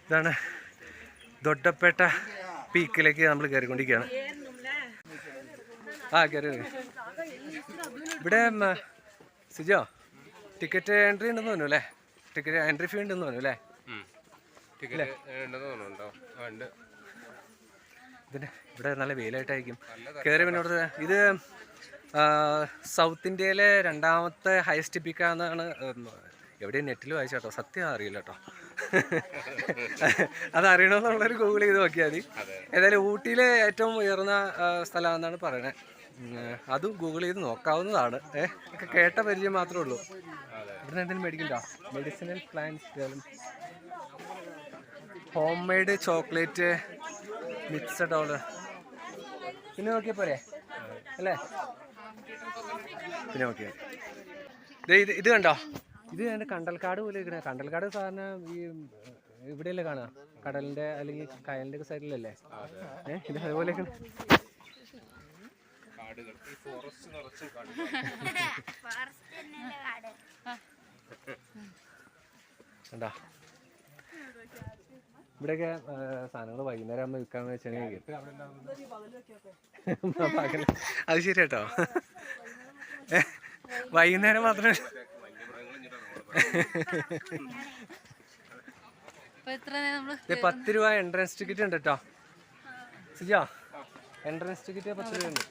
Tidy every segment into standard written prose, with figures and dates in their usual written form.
ഇതാണ് ദൊഡ്ഡപ്പേട്ട പീക്കിലേക്ക് നമ്മൾ കയറിക്കൊണ്ടിരിക്കുകയാണ്. കയറി ഇവിടെ സിജോ ടിക്കറ്റ് എൻട്രി ഉണ്ടെന്ന് തോന്നുന്നു അല്ലേ? ടിക്കറ്റ് എൻട്രി ഫീ ഉണ്ടെന്ന് തോന്നുന്നു അല്ലേ? ഇതിന് ഇവിടെ നല്ല വെയിലായിട്ടായിരിക്കും കയറി. പിന്നെ ഇവിടുത്തെ ഇത് സൗത്ത് ഇന്ത്യയിലെ രണ്ടാമത്തെ ഹയസ്റ്റ് പീക്കാണെന്നാണ് എവിടെയും നെറ്റിൽ വായിച്ചാട്ടോ, സത്യം അറിയില്ല കേട്ടോ. അതറിയണമെന്നുള്ളൊരു ഗൂഗിൾ ചെയ്ത് നോക്കിയാൽ മതി. ഏതായാലും ഊട്ടിയിലെ ഏറ്റവും ഉയർന്ന സ്ഥലമാണെന്നാണ് പറയണത്. അതും ഗൂഗിൾ ചെയ്ത് നോക്കാവുന്നതാണ്. കേട്ട പരിചയം മാത്രമേ ഉള്ളൂ. ഇവിടുന്ന് എന്തെങ്കിലും മേടിക്കണ്ടോ? Medicinal plants, homemade chocolate mixed order. പിന്നെ നോക്കിയാൽ പോരെ അല്ലേ? പിന്നെ നോക്കിയാൽ ഇത് കണ്ടോ? ഇത് എൻ്റെ കണ്ടൽക്കാട് പോലെ ഇരിക്കണേ. കണ്ടൽക്കാട് സാധാരണ ഈ ഇവിടെയല്ലേ കാണുക, കടലിൻ്റെ അല്ലെങ്കിൽ കായലിൻ്റെ ഒക്കെ സൈഡിലല്ലേ? ഇത് അതുപോലെ കണ്ടോ? ഇവിടെയൊക്കെ സാധനങ്ങൾ വൈകുന്നേരം ആകുമ്പോൾ വിൽക്കാന്ന് വെച്ചിട്ടുണ്ടെങ്കിൽ അത് ശരി കേട്ടോ. വൈകുന്നേരം മാത്രമേ 10 രൂപ എൻട്രൻസ് ടിക്കറ്റ് ഉണ്ട് കേട്ടോ. സിജോ, എൻട്രൻസ് ടിക്കറ്റ് 10 രൂപ ഉണ്ട്.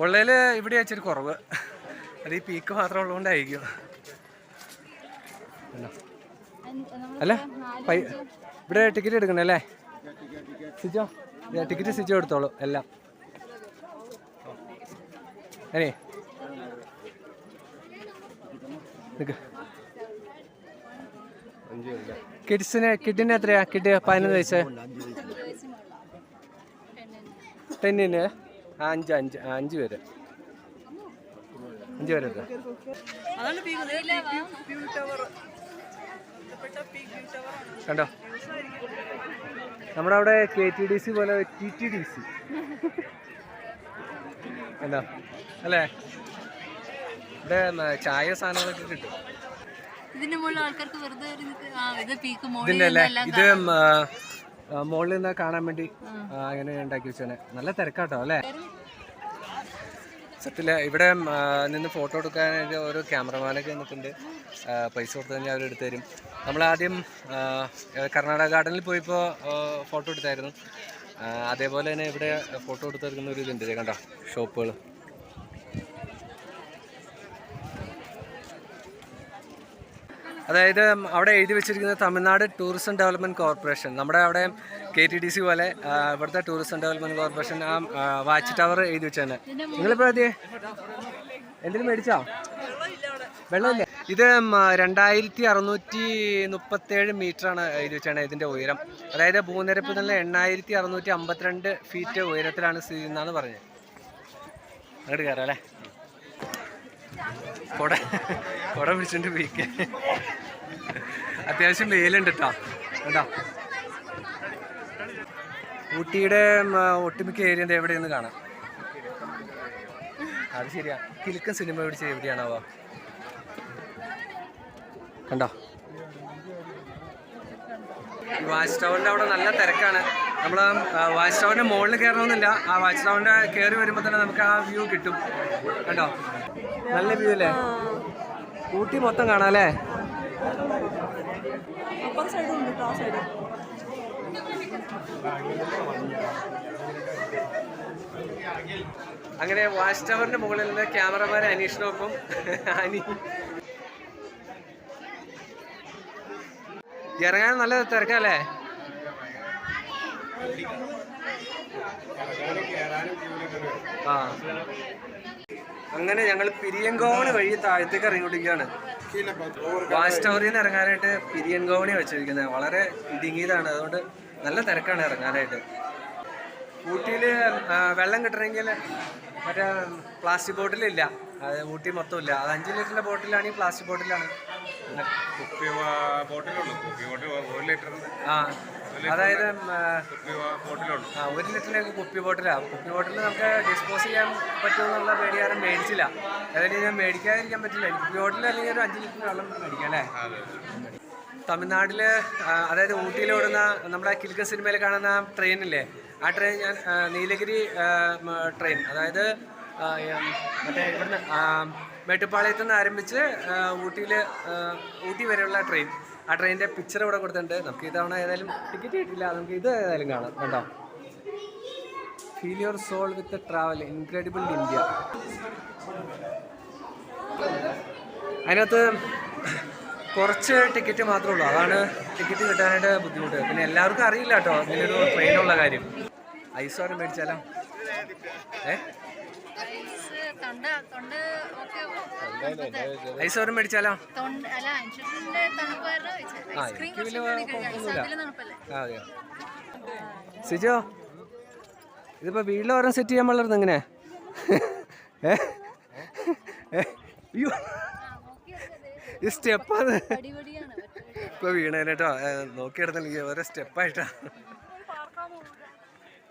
ഉള്ളതിൽ ഇവിടെ വെച്ചൊരു കുറവ്, അത് ഈ പീക്ക് മാത്രം ഉള്ളതുകൊണ്ടായിരിക്കും. അല്ല ഇവിടെ ടിക്കറ്റ് എടുക്കണേ അല്ലേ സിജോ? ടിക്കറ്റ് സിജോ എടുത്തോളൂ എല്ലാം. അല്ലേ കിഡിന് എത്രയാ? കിഡ് 11 വയസ്സ്. 10-ന് 5 പേര്. 5 പേര് കണ്ടോ? നമ്മുടെ അവിടെ KTDC പോലെ TTDC എന്താ അല്ലേ? ഇവിടെ ചായ സാധനങ്ങളൊക്കെ കിട്ടും. ഇതിന്റെ അല്ലേ? ഇത് മുകളിൽ നിന്ന് കാണാൻ വേണ്ടി അങ്ങനെ ഉണ്ടാക്കി വെച്ചാണ്. നല്ല തിരക്കാട്ടോ അല്ലേ? സത്യത്തില് ഇവിടെ നിന്ന് ഫോട്ടോ എടുക്കാനായിട്ട് ഓരോ ക്യാമറമാനൊക്കെ നിന്നിട്ടുണ്ട്. പൈസ കൊടുത്തു കഴിഞ്ഞാൽ അവർ എടുത്തു തരും. നമ്മളാദ്യം കർണാടക ഗാർഡനിൽ പോയപ്പോൾ ഫോട്ടോ എടുത്തായിരുന്നു. അതേപോലെ തന്നെ ഇവിടെ ഫോട്ടോ എടുത്തെടുക്കുന്ന ഒരു ഇതുണ്ട് കണ്ടോ, ഷോപ്പുകൾ. അതായത് അവിടെ എഴുതി വെച്ചിരിക്കുന്നത് തമിഴ്നാട് ടൂറിസം ഡെവലപ്മെൻറ്റ് കോർപ്പറേഷൻ. നമ്മുടെ അവിടെ KTDC പോലെ ഇവിടുത്തെ ടൂറിസം ഡെവലപ്മെൻറ്റ് കോർപ്പറേഷൻ ആ വാച്ച് ടവർ എഴുതി വെച്ചാണ്. നിങ്ങളിപ്പോൾ എന്തെങ്കിലും മേടിച്ചോ? വെള്ളമില്ല. ഇത് 2637 മീറ്ററാണ് എഴുതി വെച്ചാണ് ഇതിൻ്റെ ഉയരം. അതായത് ഭൂനിരപ്പിൽ നിന്ന് 8652 ഫീറ്റ് ഉയരത്തിലാണ് സ്ഥിതി എന്നാണ് പറഞ്ഞത്. അങ്ങോട്ട് കയറാം അല്ലേ? കുട പിടിച്ചിട്ട് വീക്ക്. അത്യാവശ്യം വെയിലുണ്ട് കേട്ടോ. കേട്ടോ, ഊട്ടിയുടെ ഒട്ടുമിക്ക ഏരിയ എവിടെയെന്ന് കാണാം. അത് ശരിയാ. കിലുക്കൻ സിനിമ പിടിച്ച് എവിടെയാണാവോ? കണ്ടോ? വാച്ച് ടവറിൻ്റെ അവിടെ നല്ല തിരക്കാണ്. നമ്മൾ വാച്ച് ടവറിൻ്റെ മുകളിൽ കയറണമെന്നില്ല. ആ വാച്ച് ടവറിൻ്റെ കയറി വരുമ്പോൾ തന്നെ നമുക്ക് ആ വ്യൂ കിട്ടും. കണ്ടോ? നല്ല വ്യൂ അല്ലേ? ഊട്ടി മൊത്തം കാണാം അല്ലേ? അങ്ങനെ വാച്ച് ടവറിന്റെ മുകളിൽ നിന്ന് ക്യാമറമാൻ അനീഷിനൊപ്പം ഇറങ്ങാൻ നല്ല തിരക്കല്ലേ? അങ്ങനെ ഞങ്ങൾ പിരിയൻകോവണി വഴി താഴത്തേക്ക് ഇറങ്ങിക്കൊണ്ടിരിക്കുകയാണ്. വാച്ച് ടവറിൽ നിന്ന് ഇറങ്ങാനായിട്ട് പിരിയൻകോവണി വെച്ചിരിക്കുന്നത് വളരെ ഇടുങ്ങിയതാണ്. അതുകൊണ്ട് നല്ല തിരക്കാണ് ഇറങ്ങാനായിട്ട്. ഊട്ടിയിൽ വെള്ളം കിട്ടണമെങ്കിൽ മറ്റേ പ്ലാസ്റ്റിക് ബോട്ടിലില്ല. അത് ഊട്ടി മൊത്തം ഇല്ല. അത് 5 ലിറ്ററിൻ്റെ ബോട്ടിലാണെങ്കിൽ പ്ലാസ്റ്റിക് ബോട്ടിലാണ്. അതായത് 1 ലിറ്ററിലേക്ക് കുപ്പി ബോട്ടിലാണ്. കുപ്പി ബോട്ടിൽ നമുക്ക് ഡിസ്പോസ് ചെയ്യാൻ പറ്റുമെന്നുള്ള പേടി കാരണം മേടിച്ചില്ല. അതായത് ഞാൻ മേടിക്കാതിരിക്കാൻ പറ്റില്ല. കുപ്പി ബോട്ടിൽ അല്ലെങ്കിൽ ഒരു 5 ലിറ്ററിന് വെള്ളം മേടിക്കാം അല്ലേ? തമിഴ്നാട്ടില് അതായത് ഊട്ടിയിൽ ഓടുന്ന നമ്മുടെ കിലുക്ക സിനിമയിൽ കാണുന്ന ട്രെയിനില്ലേ, ആ ട്രെയിൻ ഞാൻ നീലഗിരി ട്രെയിൻ, അതായത് മറ്റേ ഇവിടുന്ന് മേട്ടുപ്പാളയത്തു നിന്ന് ആരംഭിച്ച് ഊട്ടി വരെയുള്ള ട്രെയിൻ, ആ ട്രെയിനിൻ്റെ പിക്ചർ ഇവിടെ കൊടുത്തിട്ടുണ്ട്. നമുക്ക് ഇതവണ ഏതായാലും ടിക്കറ്റ് കിട്ടില്ല, നമുക്ക് ഇത് ഏതായാലും കാണാം. കണ്ടോ, feel your soul with travel, incredible India. അതിനകത്ത് കുറച്ച് ടിക്കറ്റ് മാത്രമേ ഉള്ളൂ, അതാണ് ടിക്കറ്റ് കിട്ടാനായിട്ട് ബുദ്ധിമുട്ട്. പിന്നെ എല്ലാവർക്കും അറിയില്ല കേട്ടോ ഇങ്ങനൊരു ട്രെയിനുള്ള കാര്യം. ഐസോരം മേടിച്ചാലോ? ഐസോരം മേടിച്ചാലോ? എനിക്ക് വലിയ കുഴപ്പമൊന്നുമില്ല. അതെയോ സിജോ, ഇതിപ്പോ വീട്ടിലോരം സെറ്റ് ചെയ്യാൻ പാടില്ലായിരുന്നു എങ്ങനെ? അയ്യോ ഈ സ്റ്റെപ്പാണ് ഇപ്പൊ വീണേട്ടോ, നോക്കിയെടുത്തില്ലെങ്കിൽ ഓരോ സ്റ്റെപ്പായിട്ടാ.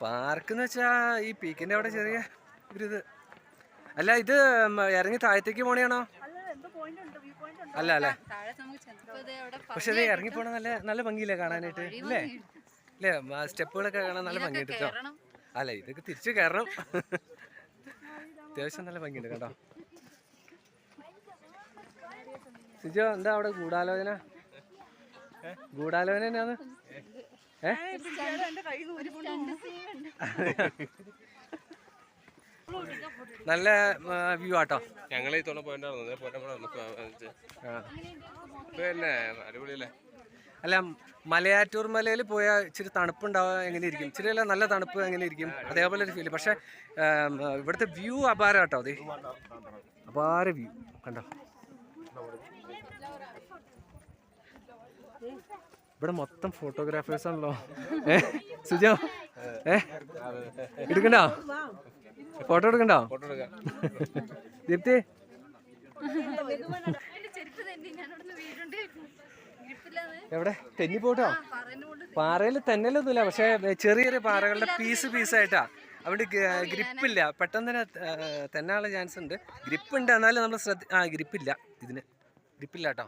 പാർക്കെന്ന് വെച്ചാ ഈ പീക്കിന്റെ അവിടെ ചെറിയ ഒരിത്. അല്ല ഇത് ഇറങ്ങി താഴത്തേക്ക് പോണെയാണോ? അല്ല അല്ലേ, പക്ഷെ ഇത് ഇറങ്ങി പോണ നല്ല നല്ല ഭംഗിയില്ലേ കാണാനായിട്ട് അല്ലേ? അല്ലേ, സ്റ്റെപ്പുകളൊക്കെ കാണാൻ നല്ല ഭംഗിയായിട്ട് കേട്ടോ. അല്ല ഇതൊക്കെ തിരിച്ചു കയറണം, അത്യാവശ്യം നല്ല ഭംഗിയുണ്ട് കേട്ടോ. സിജോ എന്താ അവിടെ ഗൂഢാലോചന? ഗൂഢാലോചന തന്നെയാണ്. നല്ല വ്യൂ ആട്ടോ. ഞങ്ങൾ ഈ തോണ പോയിട്ടാണ് പിന്നെ അടിപൊളിയല്ലേ. അല്ല മലയാറ്റൂർ മലയിൽ പോയാൽ ഇച്ചിരി തണുപ്പുണ്ടാവുക എങ്ങനെ ഇരിക്കും, ഇച്ചിരി അല്ല നല്ല തണുപ്പ് എങ്ങനെ ഇരിക്കും, അതേപോലെ ഒരു ഫീല്. പക്ഷെ ഇവിടുത്തെ വ്യൂ അപാരം കേട്ടോ, അതെ അപാര വ്യൂ കണ്ടോ. ഇവിടെ മൊത്തം ഫോട്ടോഗ്രാഫേഴ്സ് ആണല്ലോ. സുജോ എടുക്കണ്ടോ? ഫോട്ടോ എടുക്കണ്ടോ? ദീപ്തി എവിടെ തെന്നി പോട്ടോ? പാറയിൽ തെന്നലൊന്നുമില്ല, പക്ഷെ ചെറിയൊരു പാറകളുടെ പീസായിട്ടാ, അവിടെ ഗ്രിപ്പില്ല, പെട്ടെന്ന് തന്നെ തെന്നാനുള്ള ചാൻസ് ഉണ്ട്. ഗ്രിപ്പുണ്ട് എന്നാലും നമ്മൾ ഗ്രിപ്പില്ല, ഇതിന് ഗ്രിപ്പില്ല കേട്ടോ.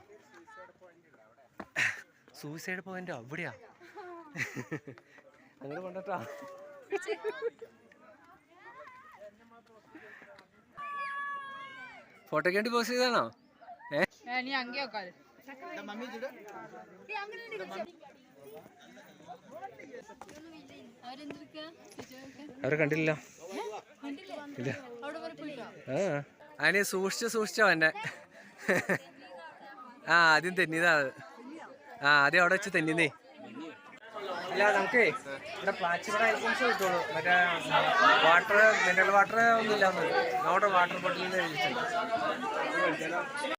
സൂയിസൈഡ് പോയിന്റ് അവിടെയാ, അങ്ങനെ കൊണ്ടോ. ഫോട്ടോക്ക് വേണ്ടി പോസ്റ്റ് ചെയ്താണോ? അവരെ കണ്ടില്ല. അതിന് സൂക്ഷിച്ചോ എന്നെ. ആദ്യം തെന്നിയതാ അത്. ആദ്യം അവിടെ വെച്ച് തെന്നിന്നേ. അല്ല നമുക്ക് ഇവിടെ പ്ലാസ്റ്റിക് ഐറ്റംസ് കിട്ടുള്ളൂ, മറ്റേ വാട്ടർ മിനറൽ വാട്ടർ ഒന്നും ഇല്ലാന്ന്. നമ്മുടെ വാട്ടർ ബോട്ടിലിൽ എഴുതിയിട്ടുണ്ട്.